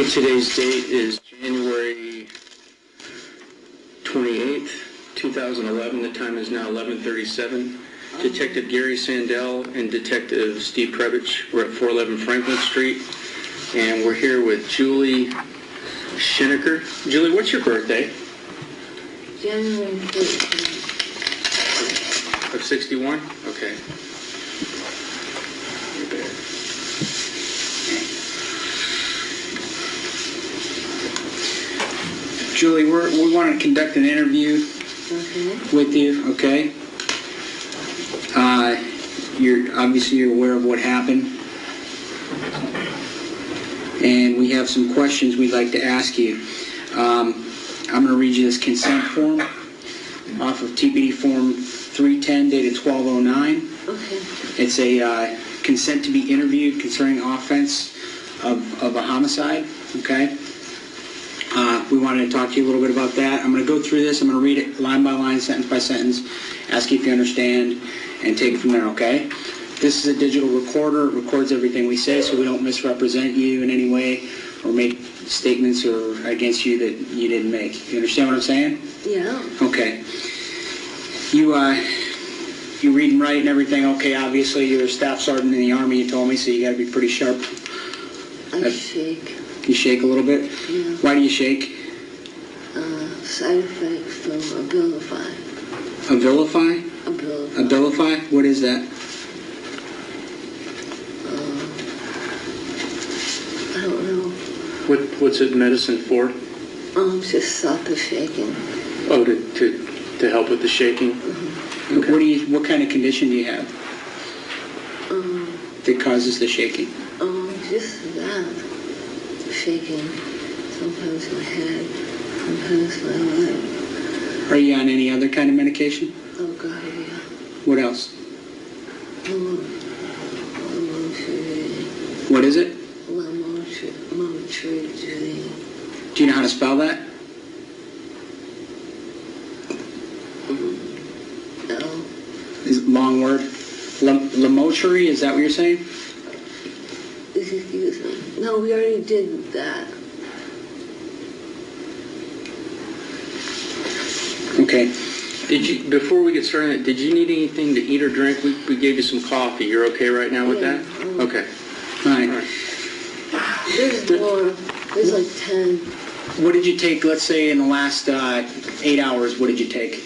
Okay, today's date is January 28th, 2011. The time is now 11:37. Detective Gary Sandell and Detective Steve Previch. We're at 411 Franklin Street, and we're here with Julie Schenecker. Julie, what's your birthday? January 13th. Of 61? Okay. Julie, we want to conduct an interview with you, okay? You're aware of what happened. And we have some questions we'd like to ask you. I'm going to read you this consent form off of TPD form 310 dated 1209. Okay. It's a consent to be interviewed concerning offense of a homicide, okay? We wanted to talk to you a little bit about that. I'm going to go through this. I'm going to read it line by line, sentence by sentence, ask you if you understand, and take it from there, okay? This is a digital recorder. It records everything we say so we don't misrepresent you in any way or make statements or against you that you didn't make. You understand what I'm saying? Yeah. Okay. You read and write and everything, okay, obviously. You're a staff sergeant in the Army, you told me, so you got to be pretty sharp. I shake. You shake a little bit? Yeah. Why do you shake? Side effect from Abilify. Abilify? Abilify. Abilify? What is that? I don't know. What's it medicine for? Just stop the shaking. Oh, to help with the shaking? Mm-hmm. Okay. What kind of condition do you have that causes the shaking? Just that. Shaking. Sometimes my head, sometimes my leg. Are you on any other kind of medication? Oh, God, yeah. What else? Lamotrigine. What is it? Lamotrigine. Do you know how to spell that? No. Is it a long word? Lamotrigine, is that what you're saying? Excuse me. No, we already did that. Okay. Before we get started, did you need anything to eat or drink? We gave you some coffee. You're okay right now with that? Okay. All right. There's more. There's like 10. What did you take, let's say, in the last 8 hours, what did you take?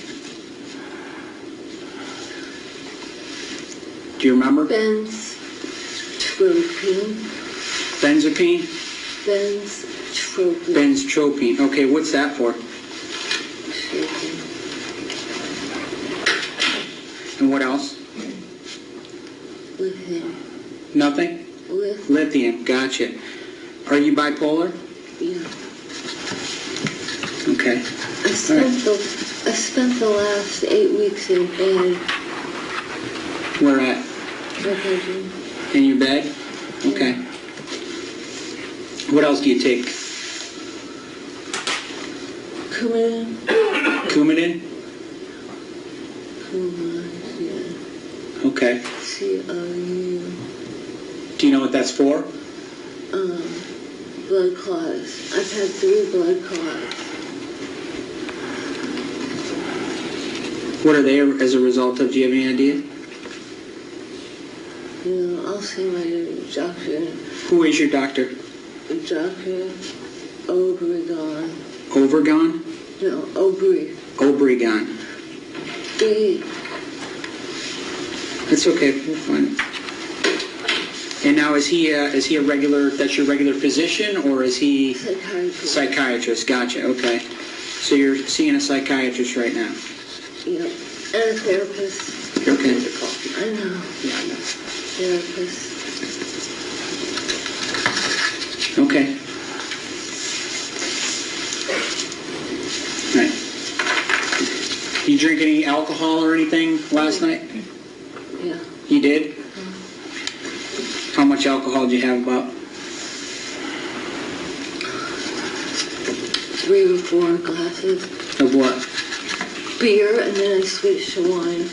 Do you remember? Benztropine. Benzopine? Benztropine. Benztropine. Okay, what's that for? Shaking. And what else? Lithium. Nothing? Lithium, gotcha. Are you bipolar? Yeah. Okay. I spent the last 8 weeks in bed. Where at? My bedroom. In your bed? Okay. What else do you take? Coumadin. Coumadin? Yeah. Okay. C-O-U. Do you know what that's for? Blood clots. I've had 3 blood clots. What are they as a result of? Do you have any idea? I'll see my doctor. Who is your doctor? Dr. Obregon. Overgon? No, Obregon. B. That's okay. We'll find it. And now is he a regular? That's your regular physician, or is he Psychiatrist. Psychiatrist? Gotcha. Okay. So you're seeing a psychiatrist right now. Yep. And a therapist. Okay. I know. Yeah, I know. Therapist. Okay. All right. You drink any alcohol or anything last night? Yeah. You did? How much alcohol did you have about? 3 or 4 glasses. Of what? Beer, and then I switched to wine.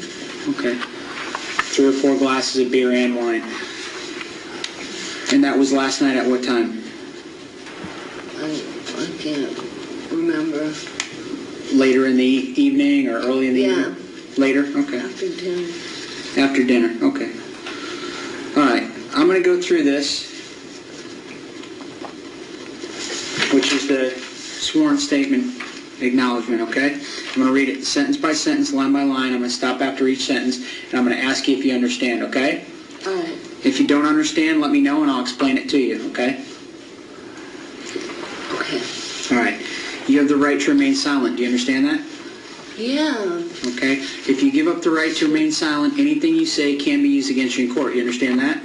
Okay. 3 or 4 glasses of beer and wine. And that was last night at what time? I can't remember. Later in the evening or early in the evening? Later? Okay. After dinner. After dinner, okay. All right, I'm going to go through this, which is the sworn statement acknowledgement, okay? I'm going to read it sentence by sentence, line by line. I'm going to stop after each sentence, and I'm going to ask you if you understand, okay? All right. If you don't understand, let me know, and I'll explain it to you, okay? Okay. All right. You have the right to remain silent. Do you understand that? Yeah. Okay. If you give up the right to remain silent, anything you say can be used against you in court. You understand that?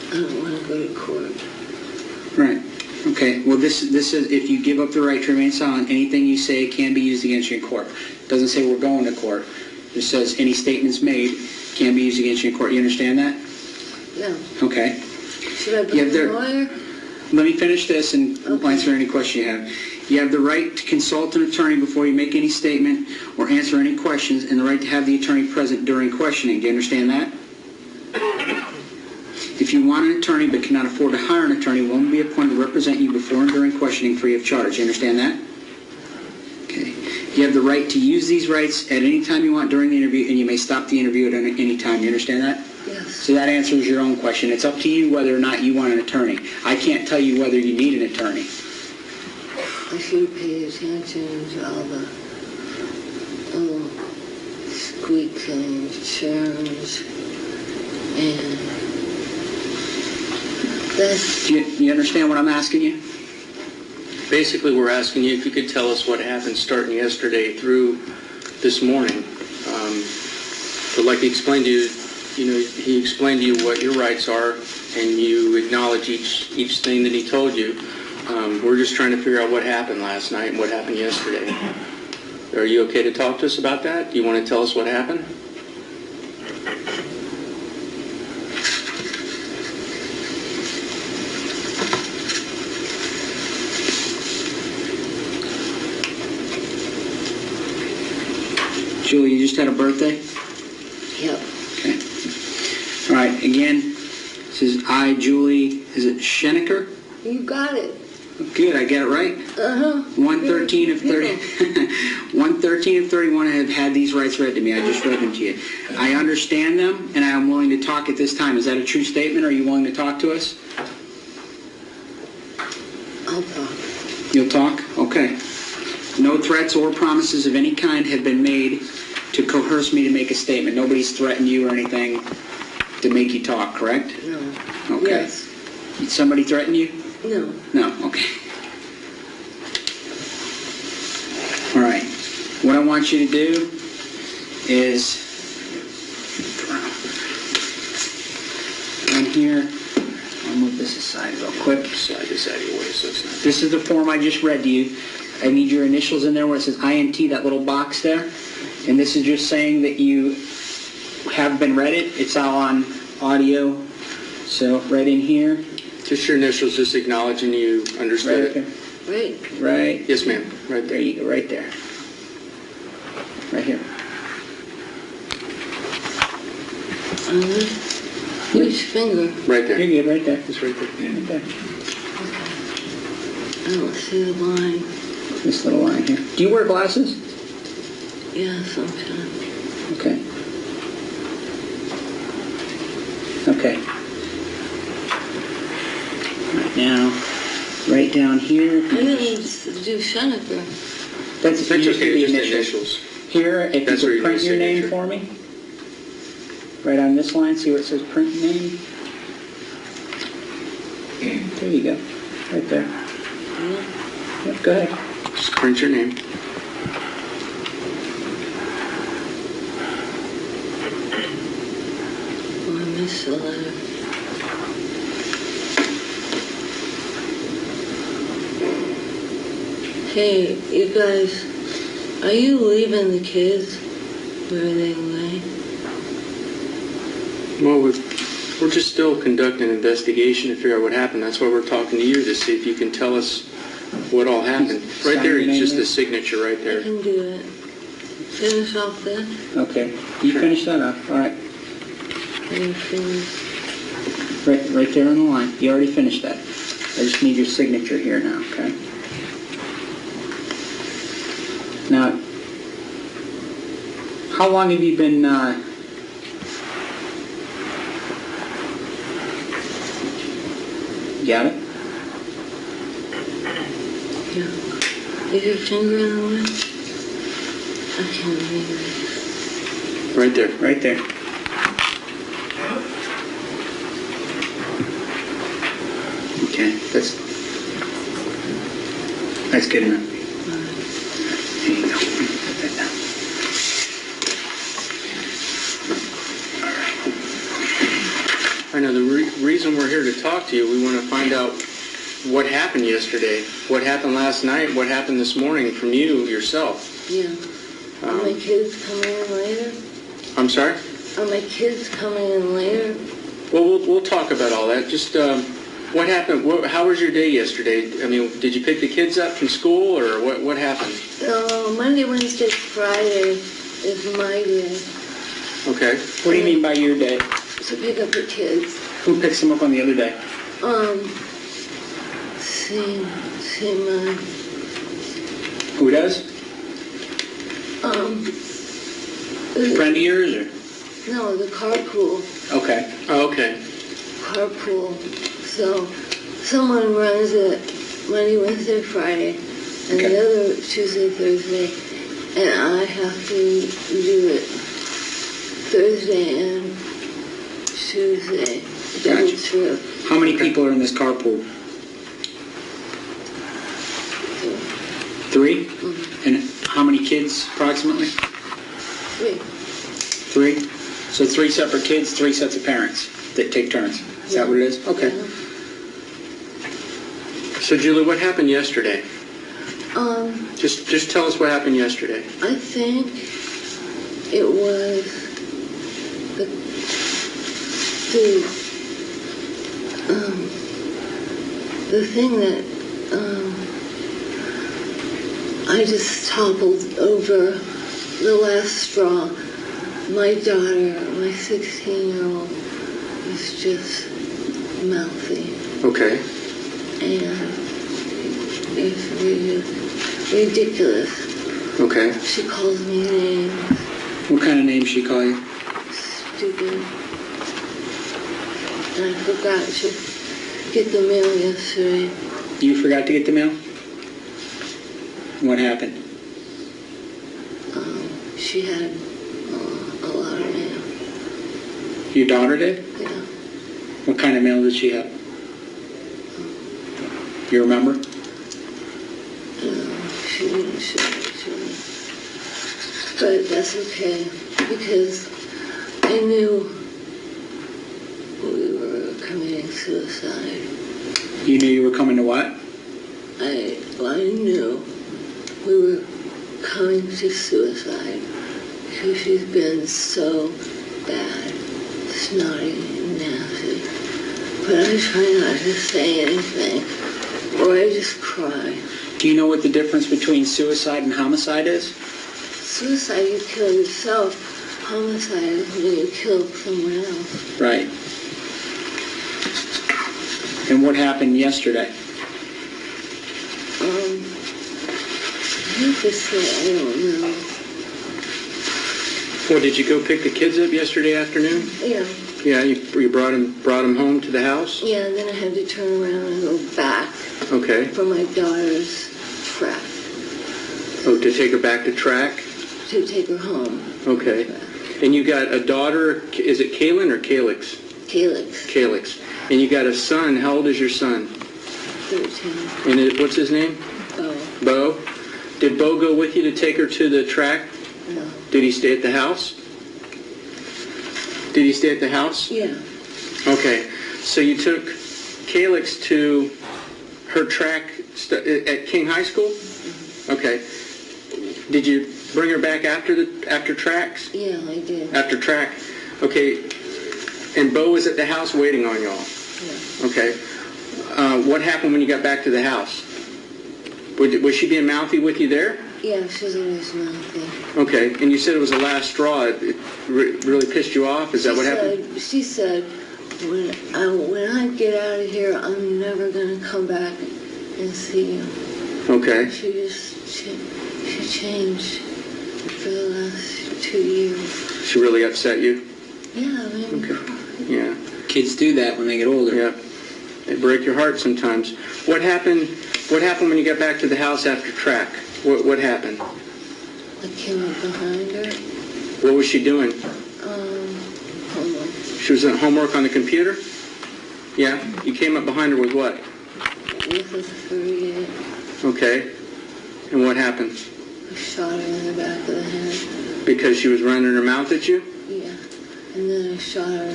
I don't want to go to court. Right. Okay. Well, this says if you give up the right to remain silent, anything you say can be used against you in court. It doesn't say we're going to court. It says any statements made can be used against you in court. You understand that? Yeah. Okay. Should I bring a lawyer? Let me finish this and Okay. answer any question you have. You have the right to consult an attorney before you make any statement or answer any questions, and the right to have the attorney present during questioning. Do you understand that? If you want an attorney but cannot afford to hire an attorney, one will be appointed to represent you before and during questioning free of charge. Do you understand that? Okay. You have the right to use these rights at any time you want during the interview, and you may stop the interview at any time. Do you understand that? Yes. So that answers your own question. It's up to you whether or not you want an attorney. I can't tell you whether you need an attorney. I should pay attention to all the squeaks and churns and that's... Do you understand what I'm asking you? Basically, we're asking you if you could tell us what happened starting yesterday through this morning. So like he explained to you, he explained to you what your rights are, and you acknowledge each thing that he told you. We're just trying to figure out what happened last night and what happened yesterday. Are you okay to talk to us about that? Do you want to tell us what happened? Julie, you just had a birthday? Yep. Okay. All right, again, this is I, Julie, is it Schenecker? You got it. Good, I get it right? Uh-huh. 113 of 30. 113 of 31 have had these rights read to me. I just read them to you. I understand them, and I am willing to talk at this time. Is that a true statement? Are you willing to talk to us? I'll talk. You'll talk? Okay. No threats or promises of any kind have been made to coerce me to make a statement. Nobody's threatened you or anything to make you talk, correct? No. Okay. Yes. Somebody threaten you? No. No, okay. All right. What I want you to do is on here, I'll move this aside real quick. Slide this out of your way so it's not... This is the form I just read to you. I need your initials in there where it says INT, that little box there. And this is just saying that you have been read it. It's all on audio. So right in here. Just your initials, just acknowledging you understood it. Right. Right. Yes, ma'am. Right There there. you go, right there. Right here. Which finger? Right there. You're good, right there. It's right there. Right there. I don't see the line. This little line here. Do you wear glasses? Yeah, sometimes. Okay. Okay. Right now, right down here. I didn't do Schenecker. That's That's usually okay, the just initials. initials. Here, if That's you where could you print do your name signature. for me. Right on this line, see where it says print name? There you go. Right there. Yeah. Yep, go ahead. Just print your name. Oh, I missed the letter. Hey, you guys, are you leaving the kids where they lay? Well, we're just still conducting an investigation to figure out what happened. That's why we're talking to you, to see if you can tell us what all happened. Right Sign there, your it's name just there. a signature right I there. can do it. Finish off this. Okay. You finish that up. All right. And finish. Right there on the line. You already finished that. just need your signature here now, okay? Now, how long have you been, got it? Yeah. Is your finger in the way? I can't read it. Right there. Right there. Okay, that's good enough. Here you go. Put that down. I know the reason we're here to talk to you, we want to find out what happened yesterday, what happened last night, what happened this morning from you yourself. Yeah. Are my kids coming in later? I'm sorry? Are my kids coming in later? Well, we'll talk about all that. Just what happened? How was your day yesterday? I mean, did you pick the kids up from school, or what happened? No, Monday, Wednesday, Friday is my day. Okay. What do you mean by your day? So pick up the kids. Who picks them up on the other day? See my, Who does? Friend of yours, or? no, the carpool. Okay. Oh, okay. Carpool. So someone runs it Monday, Wednesday, Friday, and Okay. the other Tuesday, Thursday, and I have to do it Thursday and Tuesday. Double Gotcha. trip. How many people are in this carpool? So, 3? And how many kids, approximately? 3. 3? So 3 separate kids, 3 sets of parents that take turns. Is that what it is? Okay. Yeah. So, Julie, what happened yesterday? Just tell us what happened yesterday. I think it was the thing that I just toppled over the last straw. My daughter, my 16-year-old, was just mouthy. Okay. And it's ridiculous. Okay. She calls me names. What kind of name she call you? Stupid. And I forgot to get the mail yesterday. You forgot to get the mail? What happened? She had a lot of mail. Your daughter did? Yeah. What kind of mail did she have? You remember? She didn't show it to me. But that's okay, because I knew we were committing suicide. You knew you were coming to what? I knew we were coming to suicide because she's been so bad, snotty and nasty. But I try not to say anything, or I just cry. Do you know what the difference between suicide and homicide is? Suicide, you kill yourself. Homicide is when you kill someone else. Right. And what happened yesterday? I have to say, I don't know. Well, did you go pick the kids up yesterday afternoon? Yeah. Yeah, you brought them home to the house? Yeah, and then I had to turn around and go back Okay. for my daughter's track, Oh, to take her back to track? to take her home. Okay. And you got a daughter, is it Kaylin or Calyx? Calyx, Calyx. And you got a son. How old is your son? 13. And what's his name? Oh, Beau? Did Beau go with you to take her to the track? no. Did he stay at the house? Did he stay at the house? Yeah. Okay. So you took Calyx to her track at King High School? Okay. Did you bring her back after tracks? Yeah, I did. After track. Okay. And Beau was at the house waiting on y'all? Yeah. Okay. What happened when you got back to the house? Was she being mouthy with you there? Yeah, she's always mouthy. Okay. And you said it was the last straw. It really pissed you off? Is that what happened? She said, when I get out of here, I'm never gonna come back and see you. Okay. She changed for the last 2 years. She really upset you? Yeah, I mean, Okay. Yeah. Kids do that when they get older. Yeah. They break your heart sometimes. What happened when you got back to the house after track? What happened? I came up behind her. What was she doing? Homework. She was doing homework on the computer? Yeah. You came up behind her with what? With a 38. Okay. And what happened? I shot her in the back of the head. Because she was running her mouth at you? Yeah. And then I shot her, I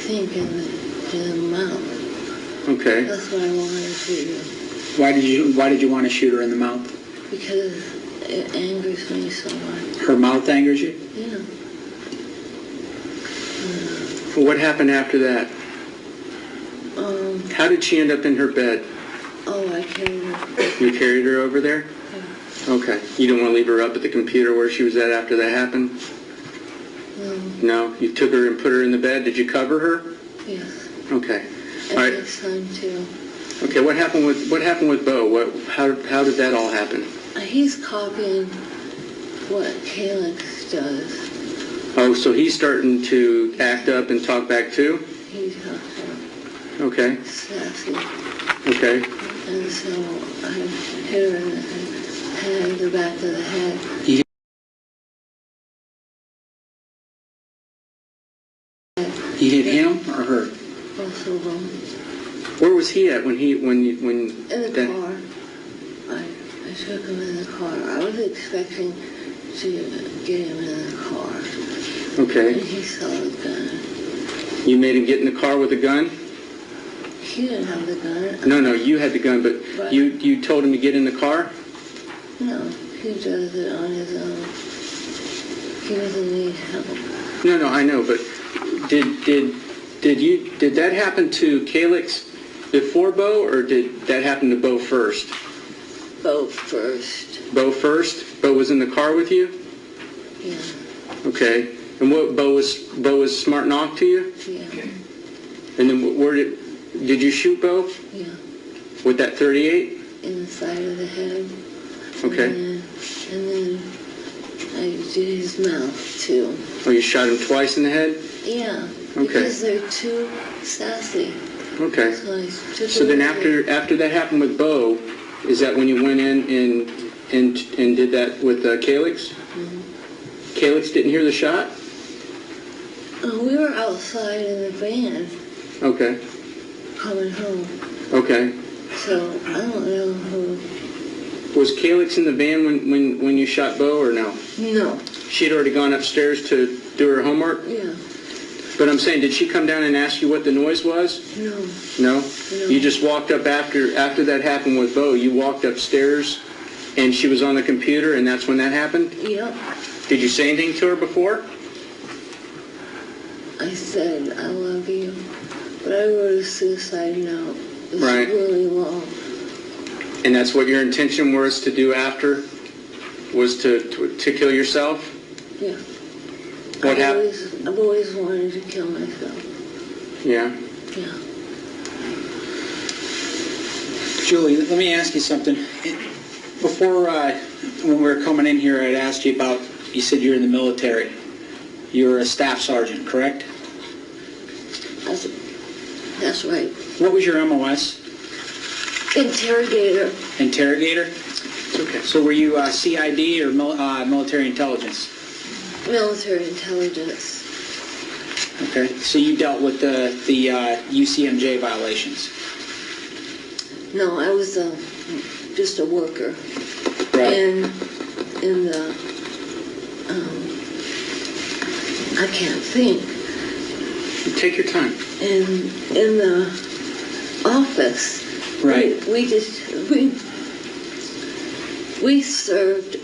think, in the mouth. Okay. That's what I wanted to do. Why did you want to shoot her in the mouth? Because it angers me so much. Her mouth angers you? Yeah. What happened after that? Um, How did she end up in her bed? oh, I carried her. You carried her over there? Yeah. Okay. You don't want to leave her up at the computer where she was at after that happened? No. No? You took her and put her in the bed? Did you cover her? Yes. Okay. And All my right. son too. Okay, what happened with Beau? How did that all happen? He's copying what Calyx does. Oh, so he's starting to act up and talk back too? He's also Okay. sassy. Okay. And so I hit her in the back of the head. You hit him or her? Both of them. Where was he at when In the car. I took him in the car. I was expecting to get him in the car. And Okay. he saw the gun. You made him get in the car with a gun? He didn't have the gun. No, you had the gun, but Right. you told him to get in the car? No, he does it on his own. He doesn't need help. No, I know, but did that happen to Calyx before Beau, or did that happen to Beau first? Both first. Beau first? Beau was in the car with you? Yeah. Okay. And what Beau was smart knock to you? Yeah. And then where did you shoot Beau? Yeah. With that 38? In the side of the head. Okay. And then I did his mouth too. Oh, you shot him twice in the head? Yeah. Okay. Because they're too sassy. Okay. So I took So then it away. after that happened with Beau, is that when you went in and did that with Calyx? Mm-hmm. Calyx didn't hear the shot? We were outside in the van Okay. coming home. Okay. So I don't know who. Was Calyx in the van when you shot Beau or no? No. She had already gone upstairs to do her homework? Yeah. But I'm saying, did she come down and ask you what the noise was? No. No? No. You just walked up after that happened with Beau, you walked upstairs and she was on the computer and that's when that happened? Yep. Did you say anything to her before? I said, I love you. But I wrote a suicide note. It's Right. really long. And that's what your intention was to do after? Was to kill yourself? Yeah. What happened? I've always wanted to kill myself. Yeah. Yeah. Julie, let me ask you something. Before, when we were coming in here, I'd asked you about, you said you're in the military. You're a staff sergeant, correct? That's right. What was your MOS? Interrogator. Interrogator? Okay. So were you CID or military intelligence? Military intelligence. Okay. So you dealt with the UCMJ violations? No, I was just a worker. Right. In the, I can't think. Take your time. In the office. Right. We served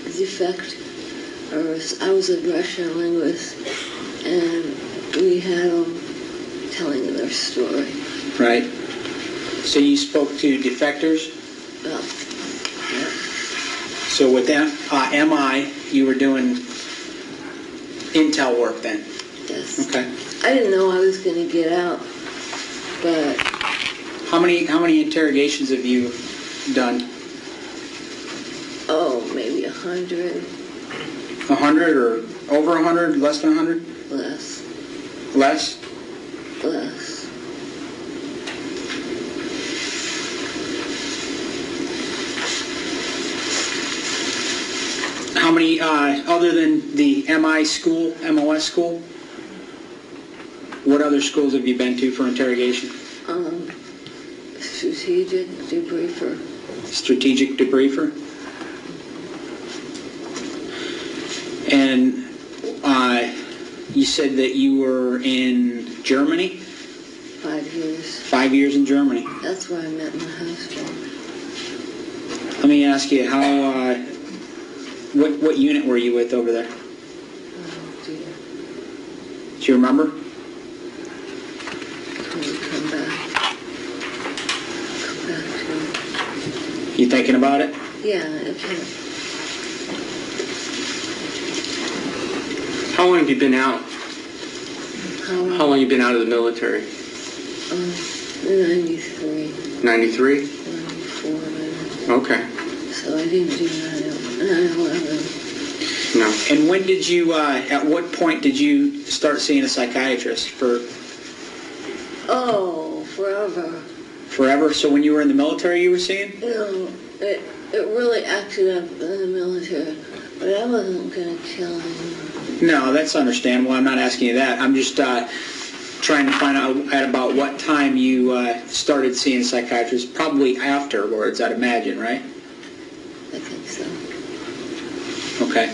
defectors. I was a Russian linguist, and we had them telling their story. Right. So you spoke to defectors? Well, yeah. So with that, MI, you were doing intel work then? That's Yes. Okay. I didn't know I was going to get out, but How many interrogations have you done? maybe 100 100 or over 100? Less than 100? less. Less? Less. How many, other than the MOS school, what other schools have you been to for interrogation? Strategic debriefer. Strategic debriefer? And you said that you were in Germany? 5 years. 5 years in Germany. That's where I met my husband. Let me ask you, how, what unit were you with over there? Oh, dear. Do you remember? Can we come back? Come back to it. You thinking about it? Yeah, okay. How long have you been out? How long have you been out of the military? 93, 93? 94, Okay. so I didn't do 9/11. No. And when did you, at what point did you start seeing a psychiatrist? Oh, forever. Forever? So when you were in the military you were seeing? You know, it really acted up in the military, but I wasn't going to kill anyone. No, that's understandable. I'm not asking you that. I'm just trying to find out at about what time you started seeing a psychiatrist. Probably afterwards, I'd imagine, right? I think so. Okay.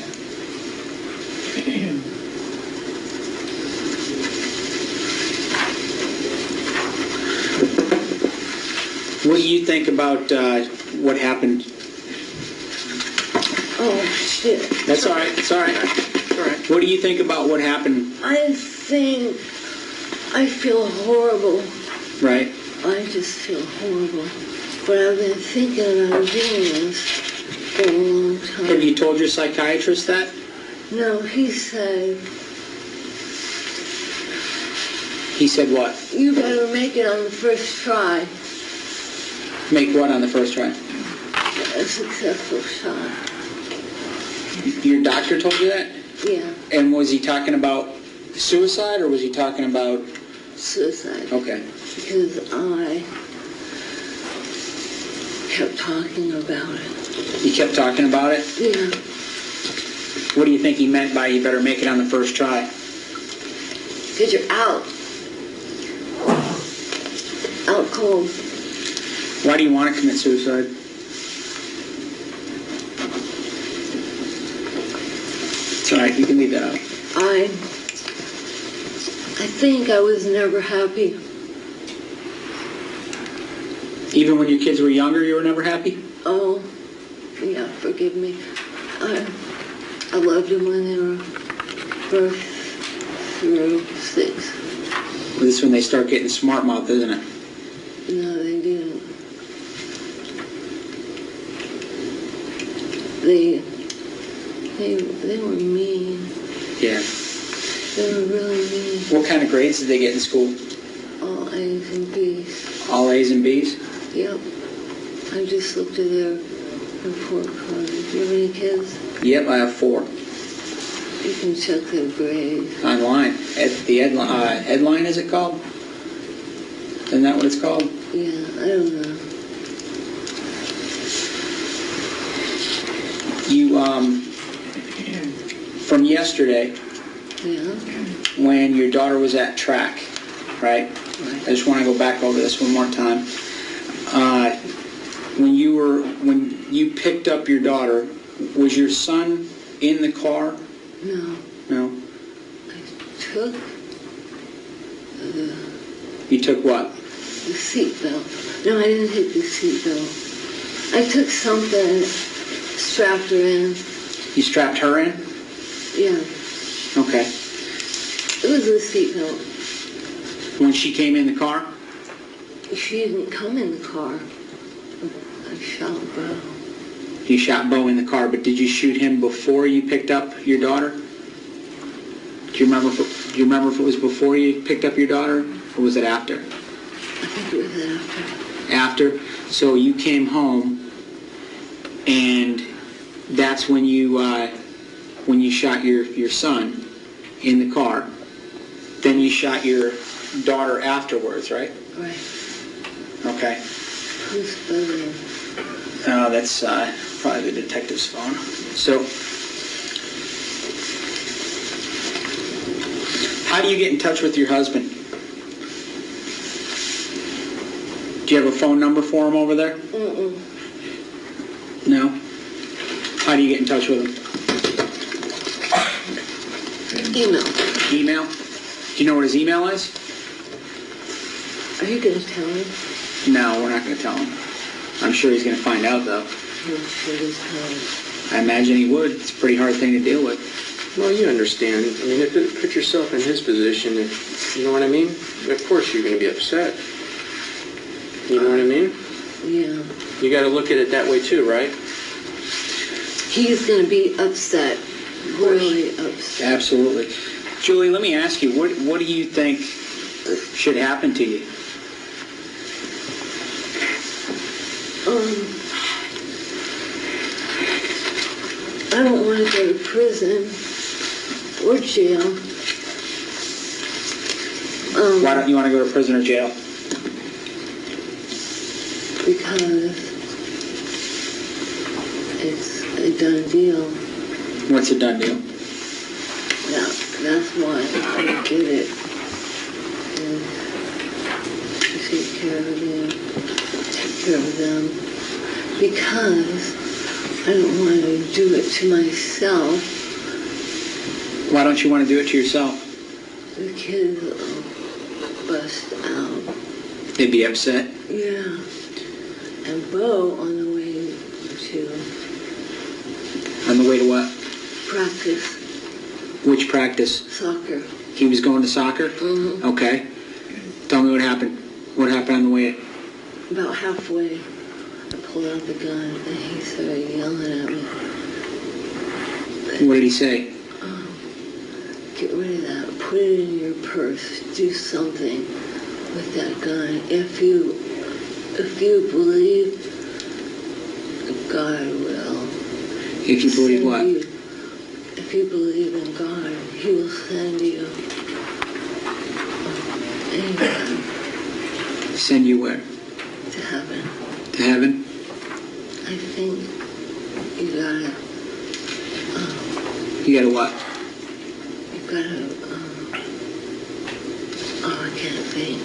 What do you think about what happened? Oh, shit. That's all right. It's all right. It's all right. What do you think about what happened? I feel horrible. Right. I just feel horrible. But I've been thinking about doing this for a long time. Have you told your psychiatrist that? No, he said, He said what? you better make it on the first try. Make what on the first try? A successful shot. Your doctor told you that? Yeah, And was he talking about suicide or was he talking about... suicide. Okay. Because I kept talking about it. He kept talking about it? Yeah, What do you think he meant by you better make it on the first try? because you're out. Out cold. Why do you want to commit suicide? It's all right, you can leave that out. I think I was never happy. Even when your kids were younger, you were never happy? Oh, yeah, forgive me. I loved them when they were birth through 6. This is when they start getting smart mouth, isn't it? No, they didn't. They were mean. Yeah. They were really mean. What kind of grades did they get in school? All A's and B's. All A's and B's? Yep. I just looked at their report card. Do you have any kids? Yep, I have 4. You can check their grades. Online. At the Edline, is it called? Isn't that what it's called? Yeah, I don't know. You, from yesterday, Yeah. when your daughter was at track, right? I just want to go back over this one more time. When you picked up your daughter, was your son in the car? No. No. I took You took what? the seatbelt. No, I didn't take the seatbelt. I took something, strapped her in. You strapped her in? Yeah. Okay. It was a seatbelt. When she came in the car? She didn't come in the car. I shot Beau. You shot Beau in the car, but did you shoot him before you picked up your daughter? Do you remember if it was before you picked up your daughter, or was it after? I think it was after. After? So you came home, and that's when you shot your son in the car. Then you shot your daughter afterwards, right? Right. Okay. Who's phoning? Oh, that's probably the detective's phone. So, how do you get in touch with your husband? Do you have a phone number for him over there? Mm-mm. No? How do you get in touch with him? Email. Email? Do you know what his email is? Are you going to tell him? No, we're not going to tell him. I'm sure he's going to find out, though. I'm sure he's home. I imagine he would. It's a pretty hard thing to deal with. Well, you understand. I mean, put yourself in his position. You know what I mean? Of course you're going to be upset. You know what I mean? Yeah. You got to look at it that way too, right? He's going to be upset. Really upset. Absolutely. Julie, let me ask you, what do you think should happen to you? I don't want to go to prison or jail. Why don't you want to go to prison or jail? Because it's a done deal. What's a done deal? That's why I did it. And to take care of them. Because I don't want to do it to myself. Why don't you want to do it to yourself? The kids will bust out. They'd be upset. Yeah. And Beau on the way to On the way to what? practice Which practice? soccer. He was going to soccer? Mm-hmm. Okay. Tell me what happened. What happened on the way? About halfway, I pulled out the gun and he started yelling at me. What did he say? Get rid of that. Put it in your purse. Do something with that gun. If you believe, God will. If you believe send what? you. If you believe in God, He will send you anytime Send you where? to heaven. To heaven? I think you gotta. You gotta what? You gotta. I can't think.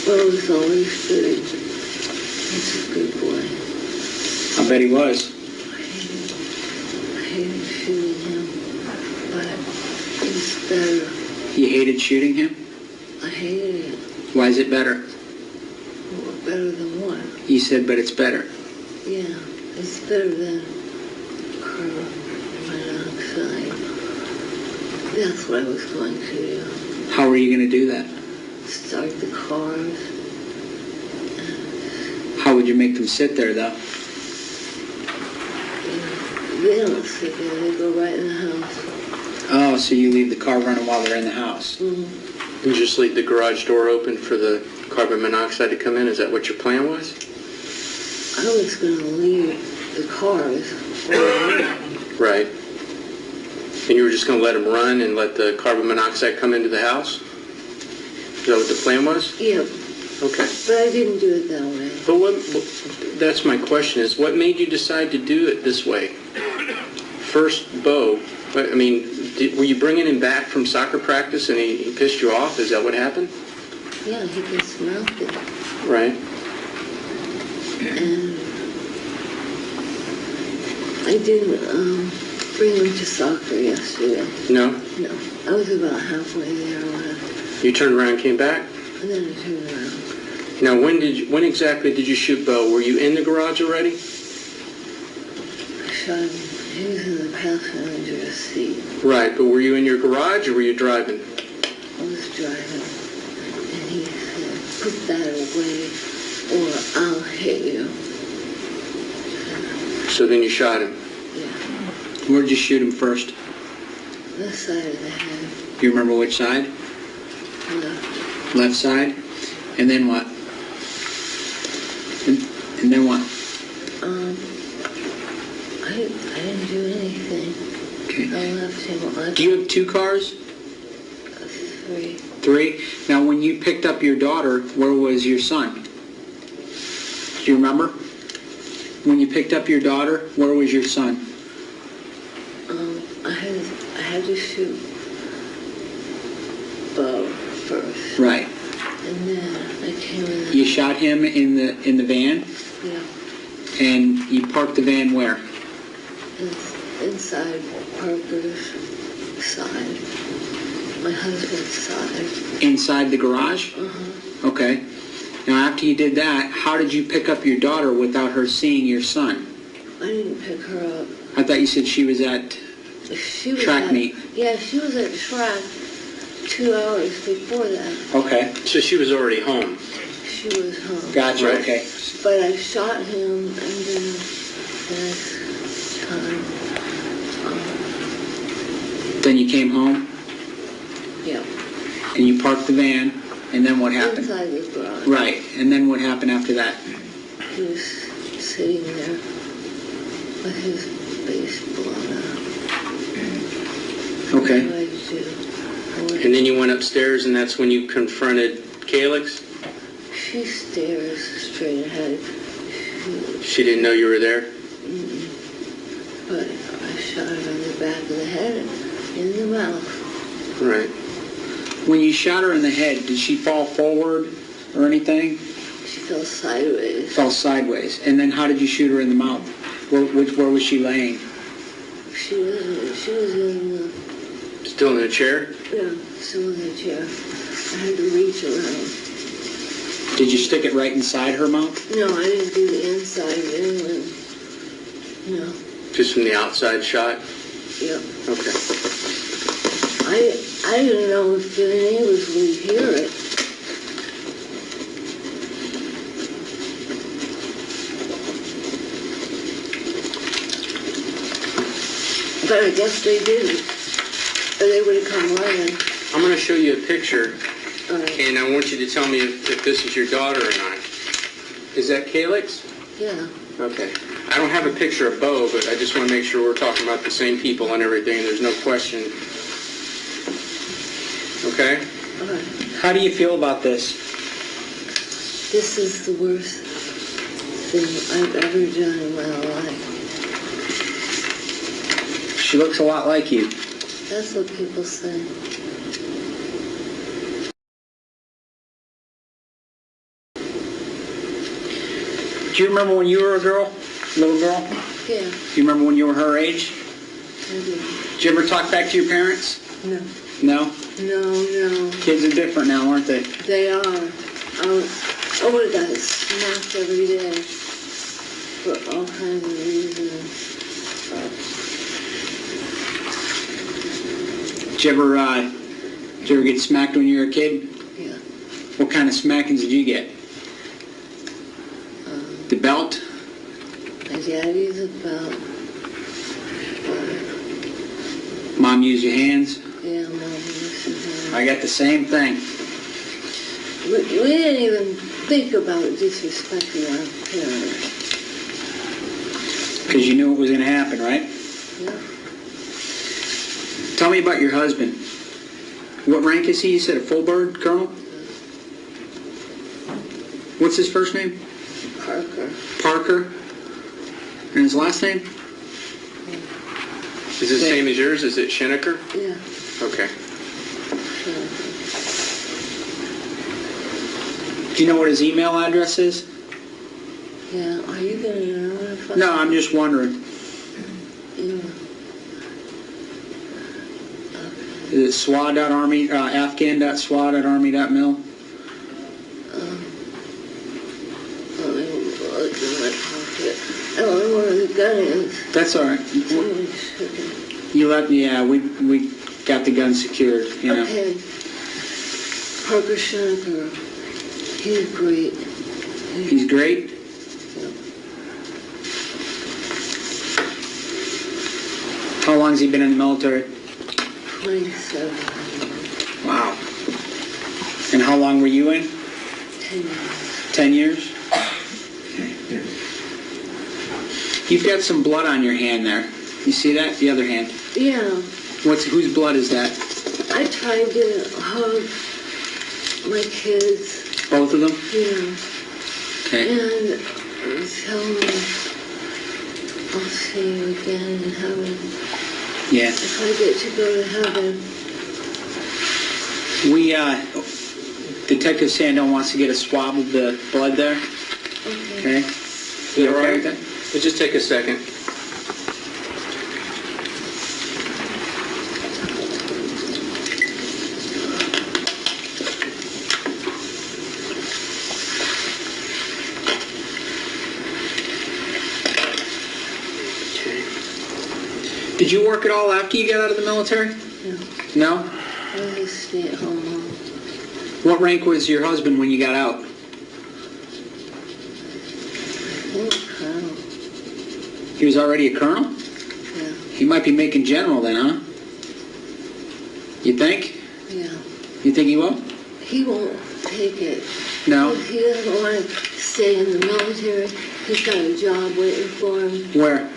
Well, he's always good. He's a good boy. I bet he was. I hated shooting him, but it's better. You hated shooting him? I hated it. Why is it better? Well, better than what? You said, but it's better. Yeah, it's better than carbon monoxide. That's what I was going to do. How are you going to do that? Start the cars. How would you make them sit there, though? They don't sit there, they go right in the house. Oh, so you leave the car running while they're in the house. Mm-hmm. You just leave the garage door open for the carbon monoxide to come in? Is that what your plan was? I was going to leave the cars. Right. And you were just going to let them run and let the carbon monoxide come into the house? Is that what the plan was? Yeah, Okay. but I didn't do it that way. But that's my question is, what made you decide to do it this way? First, Beau, I mean, were you bringing him back from soccer practice and he pissed you off? Is that what happened? Yeah, he could smell it. Right. And I didn't bring him to soccer yesterday. No? No, I was about halfway there when You turned around and came back? and then I turned around. Now, when exactly did you shoot Beau? Were you in the garage already? I shot him. He was in the passenger seat. Right, but were you in your garage or were you driving? I was driving. And he said, put that away or I'll So then you shot him. Yeah. Where did you shoot him first? The side of the head. Do you remember which side? Left. Left side? And then what? And then what? I didn't do anything. Okay. I left him on Do you have 2 cars? 3. 3? Now, when you picked up your daughter, where was your son? Do you remember? When you picked up your daughter, where was your son? I had to shoot Beau first. Right. And then I came in. You shot him in the van, Yeah. and you parked the van where? Inside Parker's side. My husband's side. Inside the garage? Uh-huh. Okay. Now, after you did that, how did you pick up your daughter without her seeing your son? I didn't pick her up. I thought you said she was at She was track at, meet. Yeah, she was at track 2 hours before that. Okay. So she was already home. She was home. Gotcha, Right. okay. But I shot him, and then the next time, Then you came home, yeah, and you parked the van, and then what happened? inside the garage. Right, and then what happened after that? He was sitting there with his face blown up. Okay. What did I do? And then you went upstairs, and that's when you confronted Calyx? She stares straight ahead. She didn't know you were there? But I shot her in the back of the head and in the mouth. Right. When you shot her in the head, did she fall forward or anything? She fell sideways. Fell sideways. And then how did you shoot her in the mouth? Where was she laying? She was in the, Still in a chair? yeah, still in the chair. I had to reach around. Did you stick it right inside her mouth? No, I didn't do the inside anyway. No, Just from the outside shot? yep. Okay. I didn't know if the neighbors would hear it. But I guess they didn't. Or they would have come running. I'm going to show you a picture, Alright. and I want you to tell me if this is your daughter or not. Is that Calyx? Yeah. Okay. I don't have a picture of Beau, but I just want to make sure we're talking about the same people and everything, and there's no question. Okay? Alright. How do you feel about this? This is the worst thing I've ever done in my life. She looks a lot like you. That's what people say. Do you remember when you were a girl? Little girl? Yeah, Do you remember when you were her age? I do. Did you ever talk back to your parents? No. No? No. Kids are different now, aren't they? They are. I would have got smacked every day for all kinds of reasons. Did you ever get smacked when you were a kid? Yeah. What kind of smackings did you get? The belt? My daddy's about, Mom used your hands? yeah, Mom used to have. I got the same thing. We didn't even think about disrespecting our parents. Because you knew it was going to happen, right? Yeah. Tell me about your husband. What rank is he? You said a full bird colonel? What's his first name? Parker. Parker. And his last name? Is it the same as yours? Is it Schenecker? Yeah. Okay. Do you know what his email address is? Yeah. Are you going to know if I... No, I'm just wondering. Yeah. Is it swa.army, afghan.swa.army.mil? Let me look in my pocket. I don't know where the gun is. That's all right. Somebody took it. You let me, yeah, we got the gun secured, you know. Okay. Powers Schenecker. He's great. He's great? has he been in the military? 27 years. Wow. And how long were you in? 10 years. 10 years? You've got some blood on your hand there. You see that? The other hand. Yeah. Whose blood is that? I tried to hug my kids. Both of them? Yeah. Okay. And tell them I'll see you again in heaven. Yeah. If I get to go to heaven. We, Detective Sandell wants to get a swab of the blood there. Okay. Okay? You okay with that? It'll just take a second. Did you work at all after you got out of the military? No. No? I was a stay-at-home mom. What rank was your husband when you got out? Oh, Colonel. He was already a colonel? Yeah. He might be making general then, huh? You think? Yeah. You think he will? He won't take it. No? He doesn't want to stay in the military. He's got a job waiting for him. Where?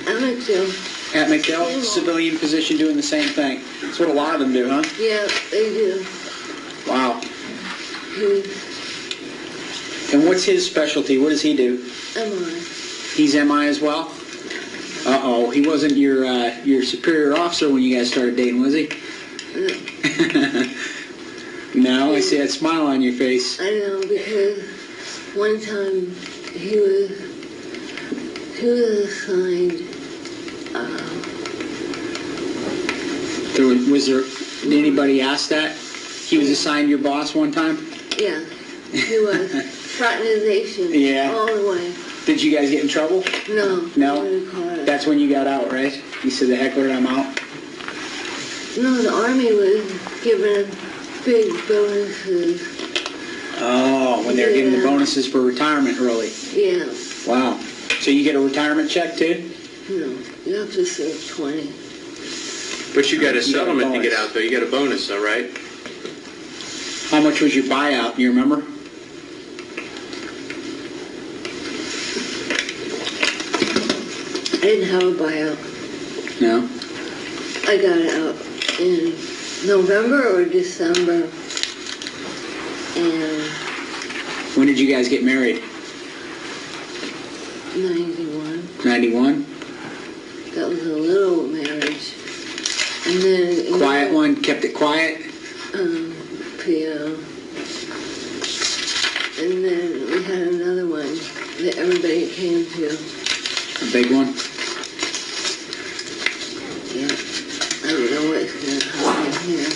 I'm at jail. At McDowell? Civilian position doing the same thing. That's what a lot of them do, huh? Yeah, they do. Wow. He's And what's his specialty? What does he do? MI. He's MI as well? Uh-oh. He wasn't your superior officer when you guys started dating, was he? No. No? I see that smile on your face. I know, because one time he was assigned, Did anybody ask that? He was assigned your boss one time? yeah, he was. Fraternization. Yeah. All the way. Did you guys get in trouble? No. No? Nobody caught us. That's when you got out, right? You said, the heckler, I'm out? No, the Army was giving big bonuses. Oh, when they were giving the Yeah. bonuses for retirement early. Yeah. Wow. So you get a retirement check too? No, you have to serve 20. But you got a You got a settlement to get bonus. out, though. You got a bonus, though, right? How much was your buyout? You remember? I didn't have a buyout. No? I got it out in November or December. And When did you guys get married? 91. 91? That was a little marriage. And then... Quiet one? Kept it quiet? PO. And then we had another one that everybody came to. A big one? Yeah. I don't know what's going to happen here.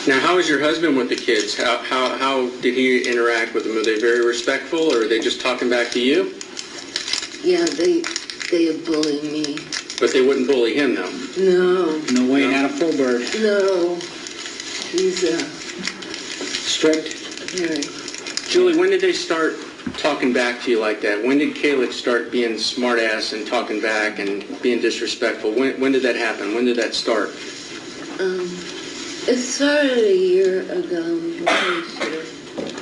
Now, how was your husband with the kids? How did he interact with them? Were they very respectful, or are they just talking back to you? Yeah, they bully me. But they wouldn't bully him, though. No. No way, not a full bird. No. He's Strict? very... Julie, when did they start talking back to you like that? When did Calyx start being smart-ass and talking back and being disrespectful? When did that happen? When did that start? It started a year ago. I'm pretty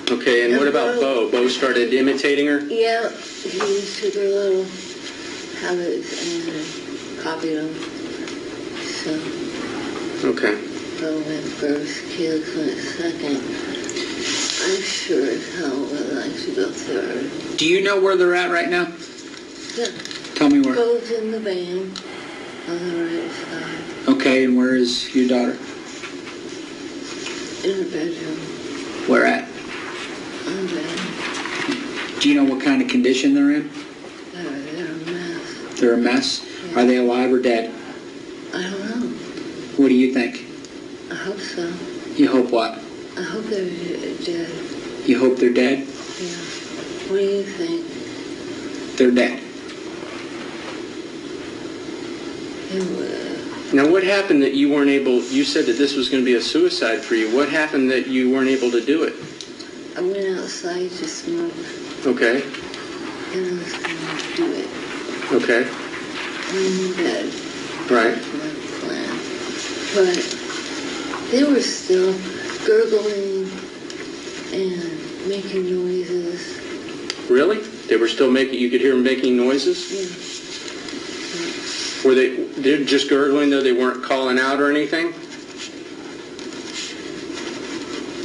sure. Okay, and what about Beau? Beau started imitating her? Yeah, he took her little habits and copied them. So, Okay. Beau went first, Calyx went second. I'm sure as hell would like to go third. Do you know where they're at right now? Yeah, Tell me where. Beau's in the van on the right side, Okay, and where is your daughter? in her bedroom, Where at? on bed. Do you know what kind of condition they're in? They're a mess. They're a mess? Yeah. Are they alive or dead? I don't know. What do you think? I hope so. You hope what? I hope they're dead. You hope they're dead? Yeah. What do you think? They're dead. Now, what happened that you weren't able, you said that this was going to be a suicide for you. What happened that you weren't able to do it? I went outside to smoke, Okay, and I was going to do it. okay. in bed. Right. My plan. But they were still gurgling and making noises. Really? They were still making, you could hear them making noises? Yeah. Were they're just gurgling though? They weren't calling out or anything?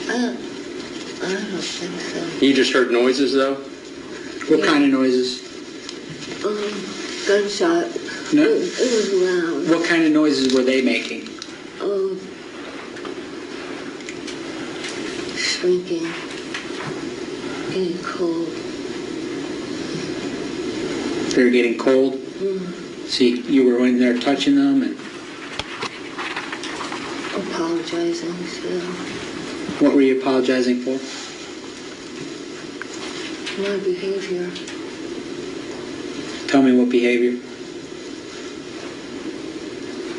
I don't think so. You just heard noises though? What kind of noises? Gunshot. No. It was loud. What kind of noises were they making? Shrinking. Getting cold. They were getting cold? Mm. See, you were in there touching them and Apologizing still. what were you apologizing for? My behavior. Tell me what behavior.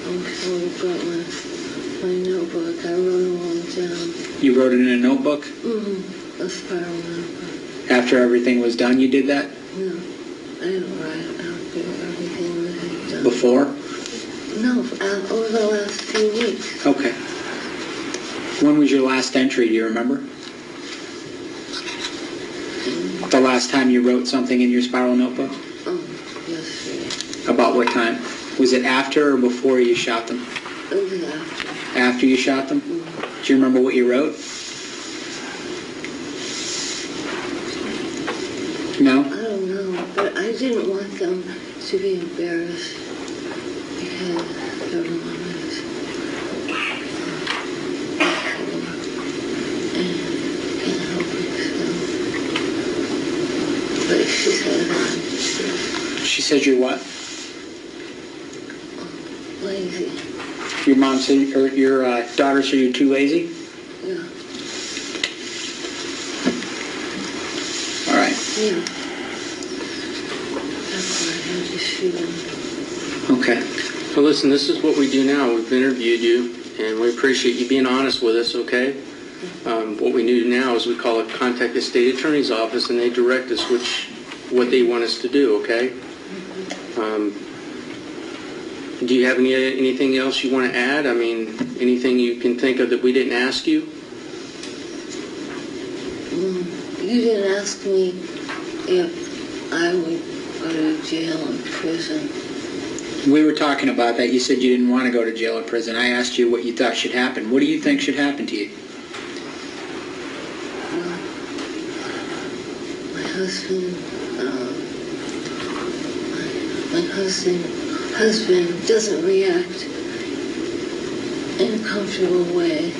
I'm sure I brought my notebook. I wrote them all down. You wrote it in a notebook? Mm-hmm. A spiral notebook. After everything was done, you did that? No. I didn't write after everything was done. Before? No, over the last few weeks. Okay. When was your last entry? Do you remember? The last time you wrote something in your spiral notebook? Yesterday. About what time? Was it after or before you shot them? It was after. After you shot them? Mm-hmm. Do you remember what you wrote? No? I don't know, but I didn't want them to be embarrassed because everyone was and can't help it, so. But she said She said you're what? lazy. Your mom said, or your daughter said you're too lazy? Yeah. All right. Yeah. That's why I had to shoot him. Okay. So listen, this is what we do now. We've interviewed you, and we appreciate you being honest with us, okay? What we do now is we call it contact the state attorney's office, and they direct us what they want us to do, okay? Do you have anything else you want to add? I mean, anything you can think of that we didn't ask you? You didn't ask me if I would go to jail or prison. We were talking about that. You said you didn't want to go to jail or prison. I asked you what you thought should happen. What do you think should happen to you? Well, my husband doesn't react in a comfortable way.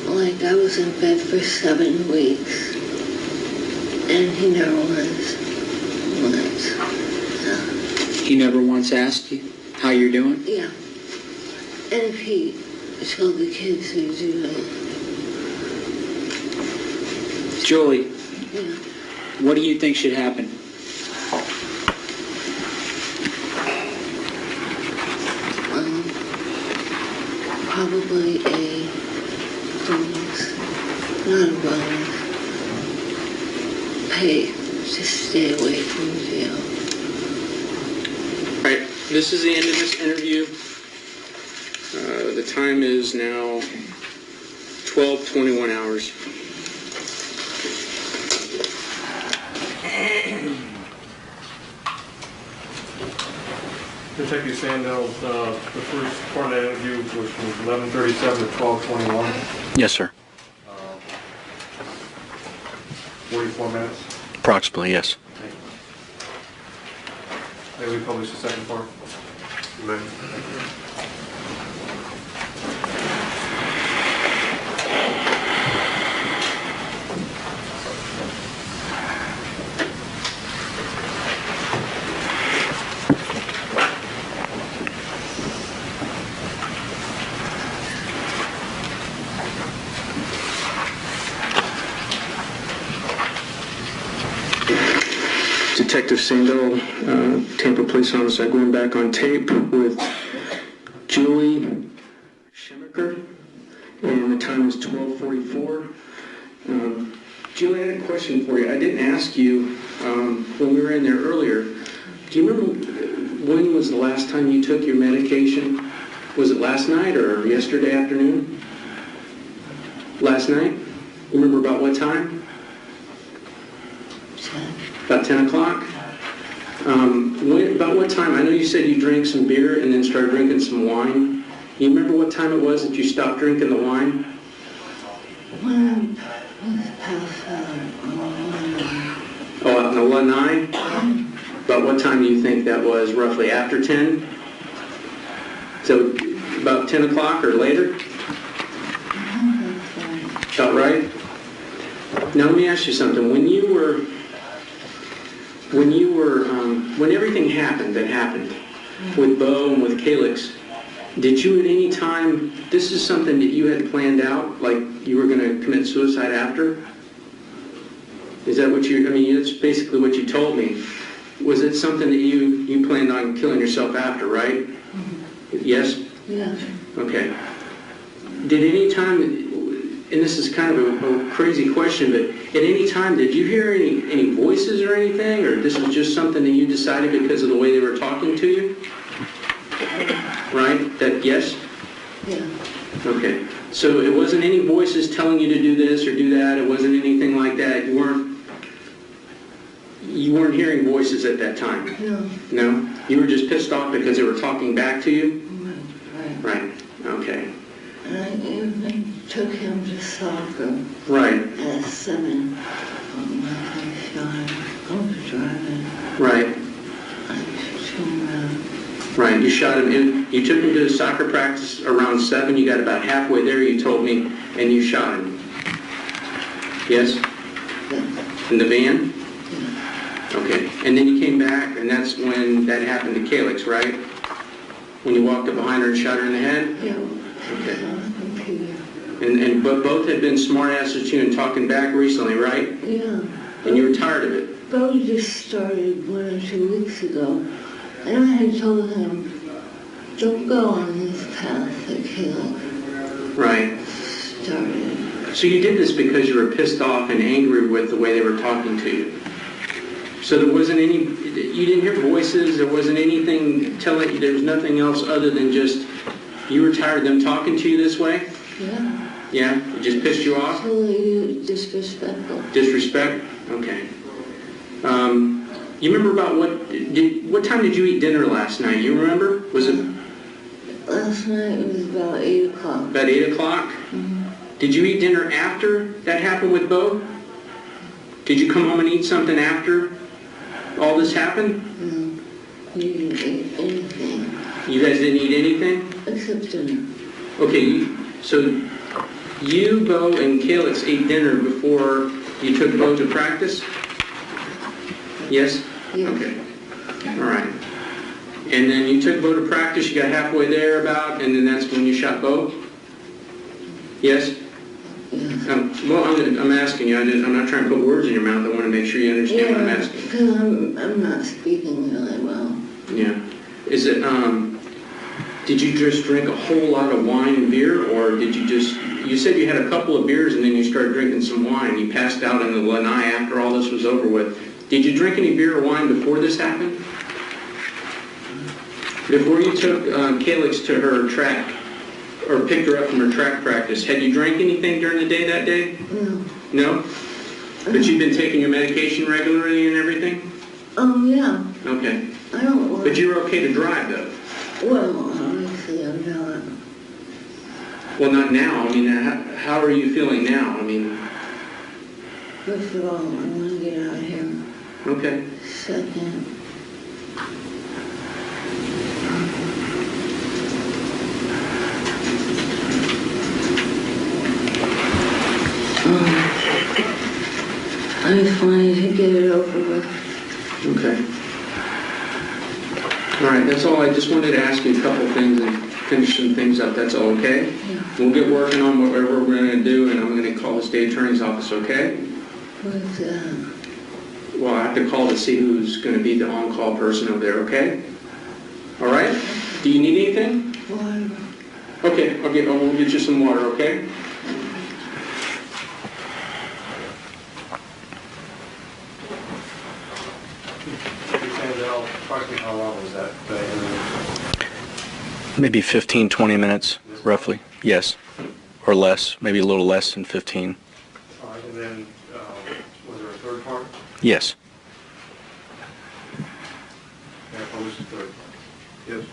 Like I was in bed for 7 weeks, and he never once. He never once asked you how you're doing? Yeah. And if he told the kids to do it. Julie, Yeah. what do you think should happen? Probably a bonus, not a bonus. Pay to stay away from jail. All right, this is the end of this interview. The time is now 12:21 hours. Detective Sandel's, the first part of that interview was from 11:37 to 12:21, Yes, sir. 44 minutes. Approximately, yes. Maybe we publish the second part. Detective Sandel, Tampa Police Homicide, going back on tape with Julie Schenecker, and the time is 12:44. Julie, I had a question for you. I didn't ask you when we were in there earlier. Do you remember when was the last time you took your medication? Was it last night or yesterday afternoon? Last night? You remember about what time? 10. About 10 o'clock? About what time? I know you said you drank some beer and then started drinking some wine. You remember what time it was that you stopped drinking the wine? When I was passed out on Oh, out in the lanai? About what time do you think that was? Roughly after 10? So about 10 o'clock or later? About right? Now let me ask you something. When everything happened that happened with Beau and with Calyx, did you at any time, this is something that you had planned out, like you were going to commit suicide after? Is that what you, I mean, that's basically what you told me. Was it something that you planned on killing yourself after, right? Yes? Yeah. Okay. Did any time, and this is kind of a crazy question, but at any time did you hear any voices or anything, or this was just something that you decided because of the way they were talking to you? Right? That, yes? Yeah. Okay. So it wasn't any voices telling you to do this or do that, it wasn't anything like that, you weren't hearing voices at that time? No. No? You were just pissed off because they were talking back to you? Right. Right. Okay. And I even took him to soccer Right. at 7. I shot him. I was driving. Right. I took him around. Right. You shot him in. You took him to soccer practice around 7. You got about halfway there, you told me, and you shot him. Yes? Yeah. In the van? Yeah. Okay. And then you came back, and that's when that happened to Calyx, right? When you walked up behind her and shot her in the head? Yeah. Okay. On the computer. But both had been smartasses to you and talking back recently, right? Yeah. And you were tired of it. Beau just started 1 or 2 weeks ago, and I had told him, don't go on this path that Calyx Right. started. So you did this because you were pissed off and angry with the way they were talking to you. So there wasn't any, you didn't hear voices, there wasn't anything telling you, there was nothing else other than just, you were tired of them talking to you this way? Yeah. Yeah? It just pissed you off? Totally disrespectful. Disrespect? Okay. You remember about what time did you eat dinner last night? You remember? Was it Last night it was about 8 o'clock. about 8 o'clock? Did you eat dinner after that happened with Beau? Did you come home and eat something after all this happened? No. We didn't eat anything You guys didn't eat anything? except dinner. Okay, so you, Beau, and Calyx ate dinner before you took Beau to practice? Yes? Yes. Okay. All right. And then you took Beau to practice, you got halfway there about, and then that's when you shot Beau? Yes? Yes. Well, I'm asking you. I'm not trying to put words in your mouth. I want to make sure you understand what I'm asking. Because I'm not speaking really well. Yeah. Is it, did you just drink a whole lot of wine and beer, or did you just, you said you had a couple of beers and then you started drinking some wine. You passed out in the lanai after all this was over with. Did you drink any beer or wine before this happened? Before you took Calyx to her track, or picked her up from her track practice, had you drank anything during the day that day? No. No? But you've been taking your medication regularly and everything? Yeah. Okay. I don't want... But you're okay to drive, though? Well, obviously I'm not. Well, not now. I mean, how are you feeling now? I mean... First of all, I want to get out of here. Okay. Second... I just wanted to get it over with. Okay. All right, that's all. I just wanted to ask you a couple things and finish some things up. That's all, okay? Yeah. We'll get working on whatever we're going to do, and I'm going to call the state attorney's office, okay? What's that? Well, I have to call to see who's going to be the on-call person over there, okay? All right? Do you need anything? Water. Okay, we'll get you some water, okay? approximately how long was that interview? Maybe 15, 20 minutes, roughly. Yes. Or less. Maybe a little less than 15. All right, and then was there a third part? Yes. Yeah, what was the third? Yes.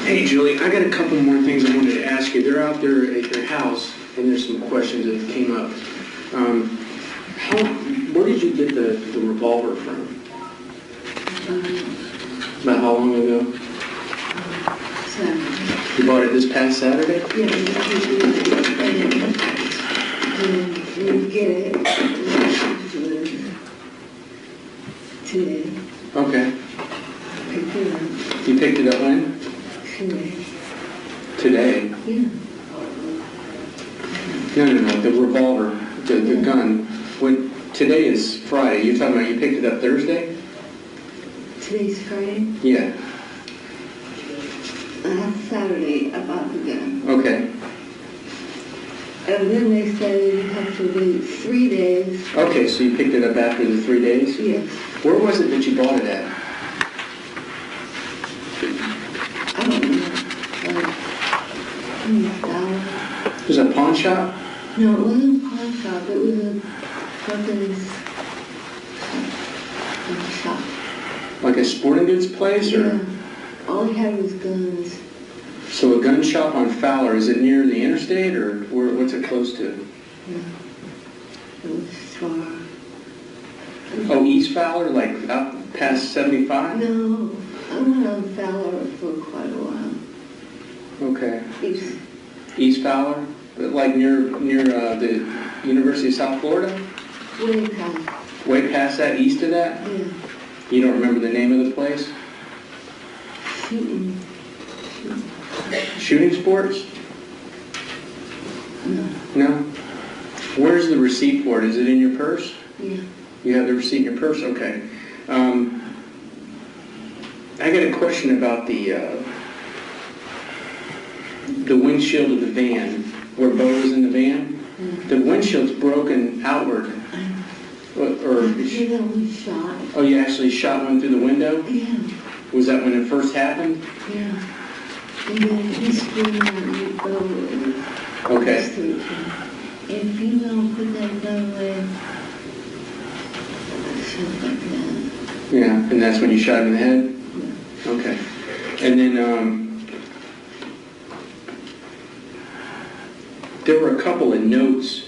Hey, Julie, I got a couple more things I wanted to ask you. They're out there at your house, and there's some questions that came up. Where did you get the revolver from? About how long ago? Saturday. You bought it this past Saturday? Yeah, we get it today. Okay. Pick it up You picked it up when? today. Today? Yeah. No, the revolver, the gun. Today is Friday. You're talking about you picked it up Thursday? Today's Friday. Yeah. Last Saturday, I bought the gun. Okay. And then they said you have to wait 3 days. Okay, so you picked it up after the 3 days? Yes. Where was it that you bought it at? I don't know. $1. It was a pawn shop? No, it wasn't a pawn shop. It was a weapons shop. Like a sporting goods place? Or? Yeah. All he had was guns. So a gun shop on Fowler, is it near the interstate or what's it close to? Yeah. It was far. Oh, East Fowler, like up past 75? No, I went on Fowler for quite a while. Okay. East. East Fowler? Like near the University of South Florida? Way past. Way past that, east of that? Yeah. You don't remember the name of the place? Shooting. Shooting Sports? No. No? Where's the receipt for it? Is it in your purse? Yeah. You have the receipt in your purse? Okay. I got a question about the windshield of the van, where Beau was in the van. Yeah. The windshield's broken outward. Or You know, we shot. oh, you actually shot one through the window? Yeah. Was that when it first happened? Yeah. And then he screamed at me, go Okay. if you don't put that gun away, shit like that. Yeah, and that's when you shot him in the head? Yeah. Okay. And then there were a couple of notes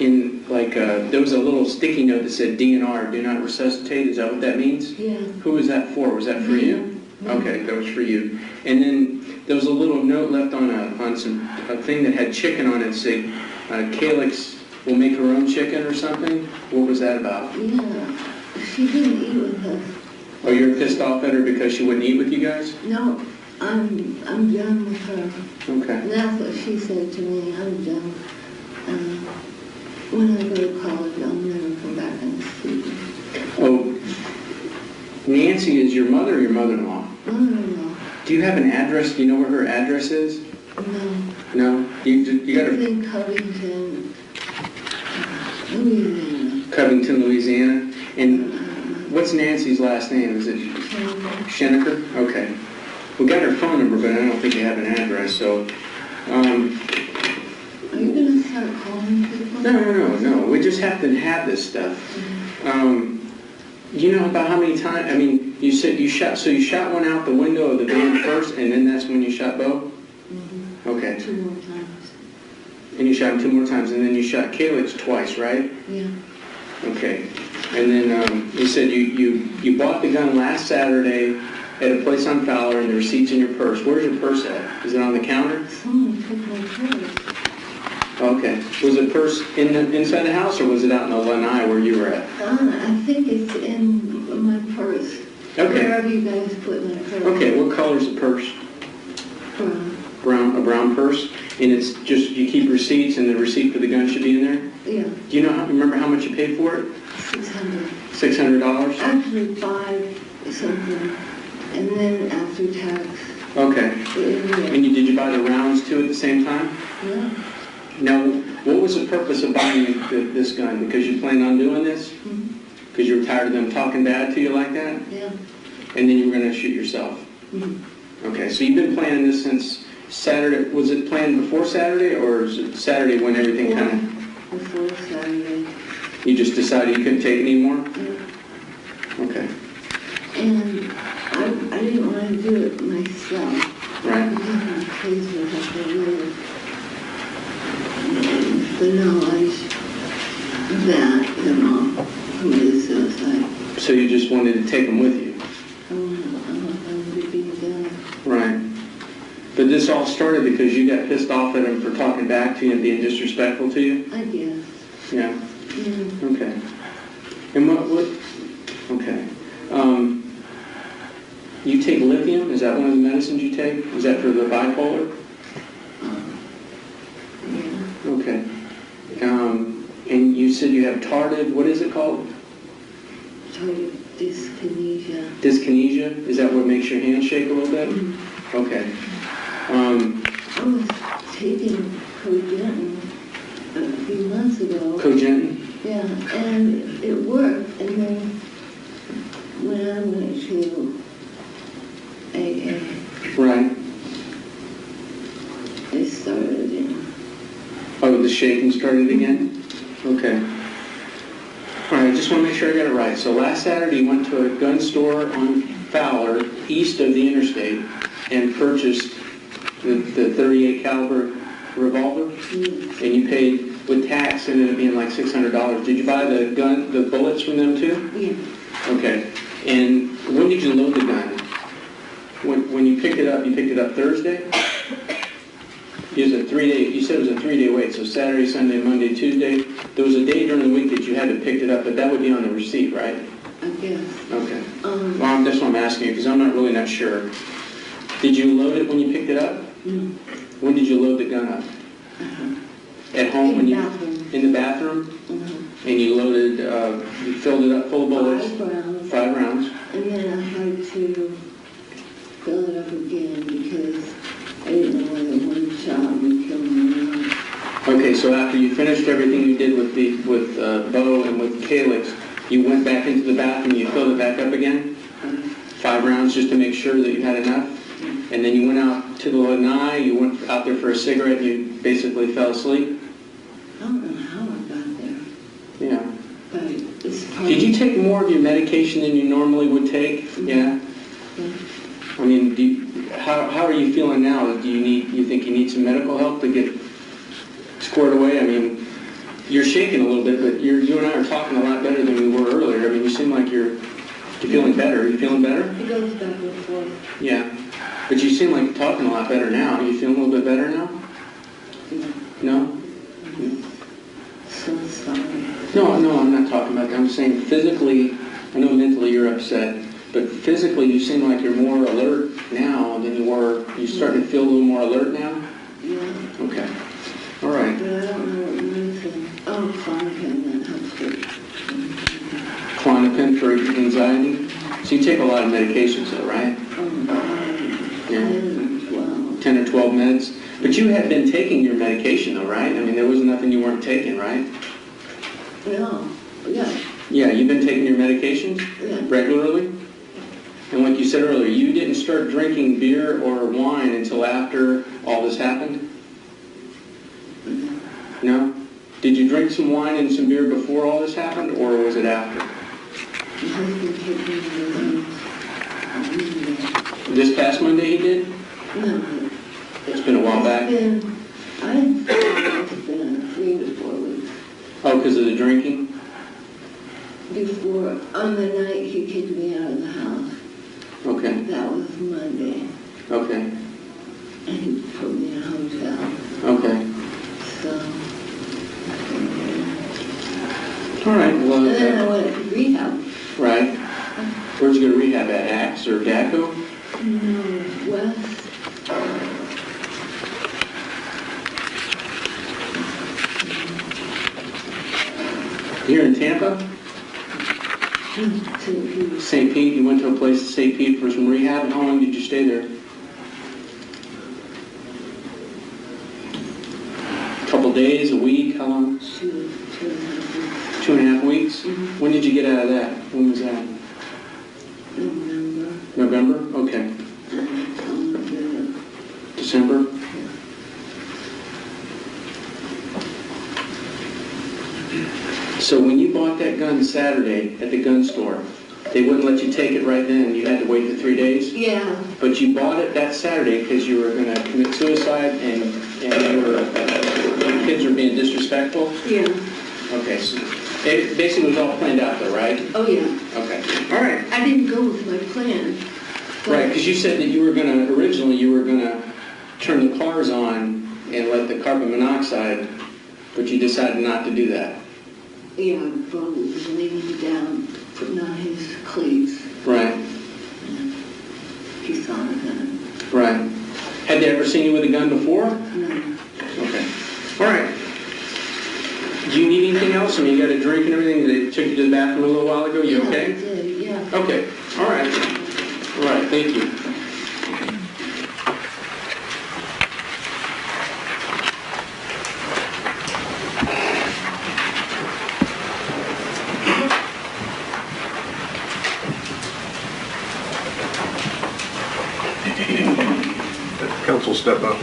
in, like, there was a little sticky note that said DNR, do not resuscitate. Is that what that means? Yeah. Who was that for? Was that for you? Okay, that was for you. And then there was a little note left on a thing that had chicken on it, said Calyx will make her own chicken or something. What was that about? Yeah. She didn't eat with us. Oh, you're pissed off at her because she wouldn't eat with you guys? No, I'm done with her. Okay. And that's what she said to me. I'm done. When I go to college, I'll never come back and see her. Oh, Nancy is your mother or your mother-in-law? Mother-in-law. Do you have an address? Do you know where her address is? No. No? You got It's her in Covington, Louisiana. Covington, Louisiana. And what's Nancy's last name? Is it Schenecker? Okay. We got her phone number, but I don't think you have an address, so... Are you going to start calling people? No. We just have to have this stuff. You know about how many times... I mean, you said you shot... So you shot one out the window of the van first, and then that's when you shot Beau? Mm-hmm. Okay. 2 more times. And you shot him 2 more times, and then you shot Calyx twice, right? Yeah. Okay. And then you said you bought the gun last Saturday at a place on Fowler, and the receipt's in your purse. Where's your purse at? Is it on the counter? Someone took my purse. Okay. Was the purse inside the house, or was it out in the lanai where you were at? I think it's in my purse. Okay. Wherever you guys put my purse. Okay. What color's the purse? brown purse, and it's just, you keep receipts, and the receipt for the gun should be in there? Yeah, Do you remember how much you paid for it? 600. $600? Actually, 5 something, and then after tax, Okay. And did you buy the rounds too at the same time? yeah. Now, what was the purpose of buying this gun? Because you planned on doing this? Because you were tired of them talking bad to you like that? Yeah. And then you were going to shoot yourself? Okay, so you've been planning this since Saturday. Was it planned before Saturday, or is it Saturday when everything kind of... Before Saturday. You just decided you couldn't take it anymore? Yeah. Okay. And I didn't want to do it myself. Right. Because my case was like the knowledge that the mom committed suicide. So you just wanted to take them with you? I want them to be done. Right. But this all started because you got pissed off at him for talking back to you and being disrespectful to you? I guess. Yeah. Yeah. Okay. And what okay. You take lithium? Is that one of the medicines you take? Is that for the bipolar? Yeah. Okay. And you said you have tardive, what is it called? Tardive dyskinesia. Dyskinesia? Is that what makes your hands shake a little bit? Okay. I was taking Cogentin a few months ago. Cogentin? Yeah, and it worked. And then when I went to AA, Right. it started again. Oh, the shaking started again? Okay. All right, I just want to make sure I got it right. So last Saturday you went to a gun store on Fowler, east of the interstate, and purchased the 38 caliber revolver, and you paid with tax, ended up being like $600. Did you buy the bullets from them too? Yeah. Okay. And when did you load the gun? When you picked it up, you picked it up Thursday? You said it was a 3-day wait, so Saturday, Sunday, Monday, Tuesday. There was a day during the week that you had to pick it up, but that would be on the receipt, right? I guess. Okay. Well, that's what I'm asking you, because I'm not sure. Did you load it when you picked it up? No. When did you load the gun up? At home In the bathroom. In the bathroom? And you loaded, you filled it up full of bullets? 5 rounds. 5 rounds. And then I had to fill it up again because I didn't know whether one shot would kill me or not. Okay, so after you finished everything you did with Beau and with Calyx, you went back into the bathroom, you filled it back up again? 5 rounds just to make sure that you had enough? And then you went out to the lanai, you went out there for a cigarette, and you basically fell asleep? I don't know how I got there, Yeah. but it's part Did you take more of your medication than you normally would take? Yeah? I mean, how are you feeling now? Do you think you need some medical help to get squared away? I mean, you're shaking a little bit, but you and I are talking a lot better than we were earlier. I mean, you seem like you're feeling better. Are you feeling better? It goes back and forth. Yeah. But you seem like you're talking a lot better now. Are you feeling a little bit better now? No? So sorry. No, I'm not talking about that. I'm saying physically, I know mentally you're upset, but physically you seem like you're more alert now than you were. You starting to feel a little more alert now? Yeah. Okay. All right. But I don't know what medicine. Oh, Klonopin, that helps it. Klonopin for anxiety? So you take a lot of medications though, right? Yeah. 10 or 12 meds? But you had been taking your medication though, right? I mean, there was nothing you weren't taking, right? No. Yeah. Yeah, you've been taking your medications Yeah. regularly? And like you said earlier, you didn't start drinking beer or wine until after all this happened? No? Did you drink some wine and some beer before all this happened, or was it after? My husband took me to This past Monday he did? No. It's been a while back. It's been 3 to 4 weeks. Oh, because of the drinking? Before, on the night he kicked me out of the house. Okay. That was Monday. Okay. And he put me in a hotel. Okay. So, All right. Well, and then I went to rehab. right. Where'd you go to rehab at? Axe or DACO? No, West. Here in Tampa? St. Pete, you went to a place in St. Pete for some rehab. How long did you stay there? A couple days, a week, how long? 2.5 weeks. When did you get out of that? When was that? November? Okay. December? So when you bought that gun Saturday at the gun store, they wouldn't let you take it right then. You had to wait the 3 days? Yeah. But you bought it that Saturday because you were going to commit suicide and your kids were being disrespectful? Yeah. Okay, so it basically was all planned out though, right? Oh, yeah. Okay, all right. I didn't go with my plan. Right, because you said that you were going to, originally you were going to turn the cars on and let the carbon monoxide, but you decided not to do that. Yeah, Beau was laying me down, putting on his cleats. Right, He saw the gun. right. Had they ever seen you with a gun before? No. Okay. All right. Do you need anything else? I mean, you got a drink and everything? They took you to the bathroom a little while ago? You Yeah, okay? I did, yeah. Okay. All right. All right. Thank you. Counsel, step up.